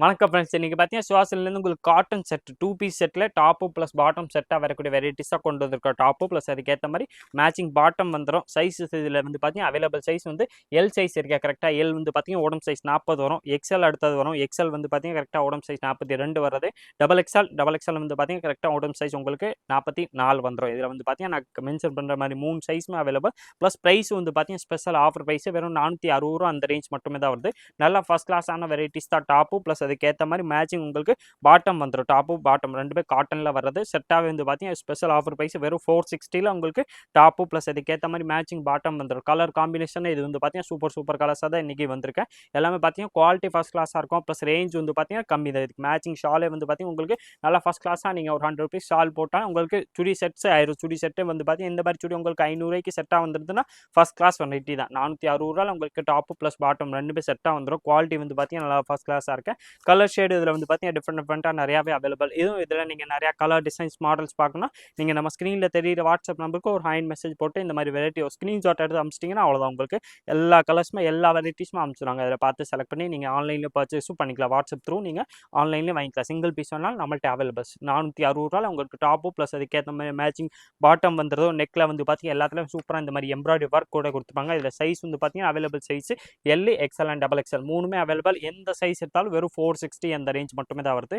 வணக்கம் ஃப்ரெண்ட்ஸ். இன்னைக்கு பார்த்தீங்கன்னா சுவாசிலேருந்து உங்களுக்கு காட்டன் செட் 2 பீஸ் செட்டில் டாப்பு ப்ளஸ் பாட்டம் செட்டாக வரக்கூடிய வெரைட்டிஸாக கொண்டு வந்திருக்க டாப்பு ப்ளஸ் அதுக்கேற்ற மாதிரி மேட்சிங் பாட்டம் வந்துடும். சைஸஸ் இதில் வந்து பார்த்தீங்கன்னா அவைலபிள் சைஸ் வந்து எல் சைஸ் இருக்கா கரெக்டாக. எல் வந்து பார்த்தீங்கன்னா உடம்பு சைஸ் 40 வரும். எக்ஸ்எல் அடுத்தது வரும். எக்ஸ்எல் வந்து பார்த்தீங்கன்னா கரெக்டாக உடம்பு சைஸ் 42 வருது. டபுள் எக்ஸ்எல் வந்து பார்த்தீங்கன்னா கரெக்டாக உடம்பு சைஸ் உங்களுக்கு 44 வந்துடும். இதில் வந்து பார்த்தீங்கன்னா நான் மென்ஷன் பண்ணுற மாதிரி 3 சைஸுமே அவைலபிள். ப்ளஸ் ப்ரைஸ் வந்து பார்த்தீங்கன்னா ஸ்பெஷல் ஆஃபர் ப்ரைஸ் வெறும் 460 ரூபா அந்த ரேஞ்ச் மட்டுமே தான் வருது. நல்லா ஃபர்ஸ்ட் கிளாஸான வெரைட்டிஸ் தான் டாப்பு ப்ளஸ் அதுக்கேற்ற மாதிரி மேட்சிங் உங்களுக்கு பாட்டம் வந்துடும். டாப்பு பாட்டம் ரெண்டுமே காட்டனில் வர்றது செட்டாகவே வந்து பார்த்தீங்கன்னா ஸ்பெஷல் ஆஃபர் ப்ரைஸ் வெறும் 460 உங்களுக்கு டாப்பு ப்ளஸ் அதுக்கேற்ற மாதிரி மேட்சிங் பாட்டம் வந்துடும். கலர் காம்பினேஷன் இது வந்து பார்த்தீங்கன்னா சூப்பர் கலர்ஸாக தான் இன்றைக்கி வந்திருக்கேன். எல்லாமே பார்த்தீங்கன்னா குவாலிட்டி ஃபர்ஸ்ட் கிளாஸாக இருக்கும். ப்ளஸ் ரேஞ்ச் வந்து பார்த்தீங்கன்னா கம்மி தான். இதுக்கு மேட்சிங் ஷாலே வந்து பார்த்தீங்கன்னா உங்களுக்கு நல்லா ஃபர்ஸ்ட் கிளாஸாக நீங்கள் ஒரு 100 ருபீஸ் ஷால் போட்டால் உங்களுக்கு சுடி செட்ஸ் ஆயிரும். சுடி செட்டு வந்து பார்த்தீங்கன்னா இந்த மாதிரி சுடி உங்களுக்கு 500 ரூபாய்க்கு செட்டாக வந்துருதுன்னா ஃபர்ஸ்ட் கிளாஸ் வெரைட்டி தான். 460 ரூபாயில் உங்களுக்கு டாப்பு ப்ளஸ் பாட்டம் ரெண்டுமே செட்டாக வந்துடும். குவாலிட்டி வந்து பார்த்தீங்கன்னா நல்லா ஃபர்ஸ்ட் கிளாஸாக இருக்கு. கலர் ஷேடு இதில் வந்து பார்த்தீங்கன்னா டிஃப்ரெண்ட்டாக நிறையாவே அவைலபிள். இதுவும் இதில் நீங்கள் நிறையா கலர் டிசைன்ஸ் மாடல்ஸ் பார்க்கணும். நீங்கள் நம்ம ஸ்க்ரீனில் தெரியிற வாட்ஸ்அப் நம்பருக்கு ஒரு ஹேண்ட் மெசேஜ் போட்டு இந்த மாதிரி வெரைட்டி ஒரு ஸ்க்ரீன்ஷாட் எடுத்து அனுப்பிச்சிட்டிங்கன்னா அவ்வளோதான். உங்களுக்கு எல்லா கலர்ஸுமே எல்லா வெரைட்டிஸுமே அனுப்பிச்சிடுவாங்க. அதில் பார்த்து செலக்ட் பண்ணி நீங்கள் ஆன்லைனில் பர்ச்சேஸும் பண்ணிக்கலாம். வாட்ஸ்அப் த்ரூ நீங்கள் ஆன்லைன்லேயே வாங்கிக்கலாம். சிங்கிள் பீஸ் வேணாலும் நம்மள்ட்ட அவைலபிள். 460 ரூபாயில் உங்களுக்கு டாப்பு ப்ளஸ் அதுக்கேற்ற மாதிரி மேட்சிங் பாட்டம் வந்துடும். நெக்கில் வந்து பார்த்தீங்கன்னா எல்லாத்துலேயும் சூப்பராக இந்த மாதிரி எம்ப்ராய்டரி ஒர்க் கூட கொடுத்துருப்பாங்க. இதில் சைஸ் வந்து பார்த்தீங்கன்னா available size L, XL and double XL மூணுமே அவைலபிள். எந்த சைஸ் எடுத்தாலும் வெறும் 460 அந்த ரேஞ்ச் மட்டுமே தான் வருது.